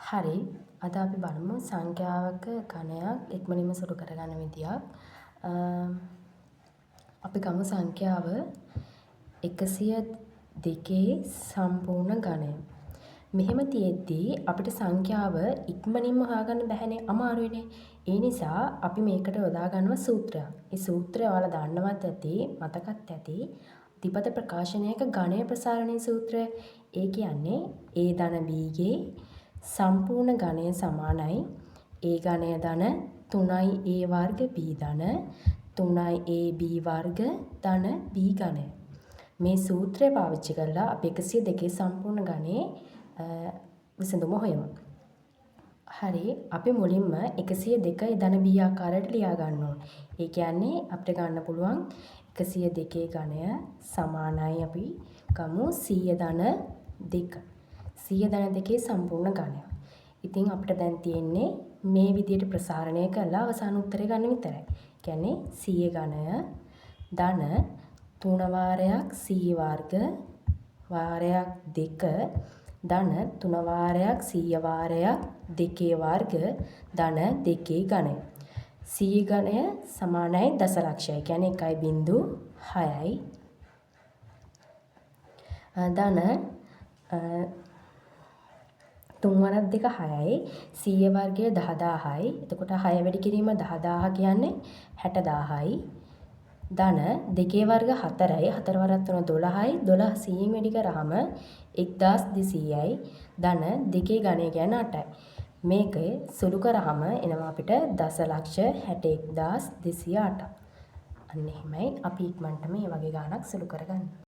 හරි. අද අපි බලමු සංඛ්‍යාවක ඝනයක් ඉක්මනින්ම සුළු කරගන්න විදියක්. අපි ගමු සංඛ්‍යාව 102 සම්පූර්ණ ඝනය. මෙහෙම තියෙද්දී අපිට සංඛ්‍යාව ඉක්මනින්ම හොයාගන්න බැහැනේ, අමාරුයිනේ. ඒ නිසා අපි මේකට යොදා ගන්නවා සූත්‍රයක්. ඒ සූත්‍රය ඔයාලා දන්නවත් ඇති, මතකත් ඇති. ද්විපද ප්‍රකාශනයක ඝනය ප්‍රසාරණය සූත්‍රය. ඒ කියන්නේ A ධන B ගේ සම්පූර්ණ ඝනය සමානයි A ඝනය ධන 3A වර්ග B ධන 3AB වර්ග ධන B ඝනය. මේ සූත්‍රය පාවිච්චි කරලා අපි 102 සම්පූර්ණ ඝනයේ විසඳුම හොයමු. හරි, අපි මුලින්ම 102 ධන B ආකාරයට ලියා ගන්න ඕනේ. ඒ කියන්නේ අපිට ගන්න පුළුවන් 102 ඝනය සමානයි අපි ගමු 100 ධන 2. 100 ධන 2 සම්පූර්ණ ඝනය. ඉතින් අපිට දැන් තියෙන්නේ මේ විදිහට ප්‍රසාරණය කරලා අවසාන උත්තරය ගන්න විතරයි. කියන්නේ 100 ඝනය ධන 3 වාරයක් 100 වර්ග වාරයක් 2 ධන 3 වාරයක් 100 වාරයක් 2 වර්ග ධන 2 ඝනය. 100 ඝනය සමානයි දසලක්ෂයයි. කියන්නේ 1.6යි. ධන 3 වරක් 2 6යි. 100 වර්ගය 10000යි. එතකොට 6 වැඩි කිරීම 10000 කියන්නේ 60000යි. ධන 2 වර්ග 4යි. 4 වරක් 3 12යි. 12 100න් වැඩි කරාම 1200යි. ධන 2 ඝනය කියන්නේ 8යි. මේක සුළු කරාම එනවා අපිට දසලක්ෂ 61208. අන්න එහෙමයි. අපි ඉක්මනට මේ වගේ ගාණක් සුළු කරගන්න.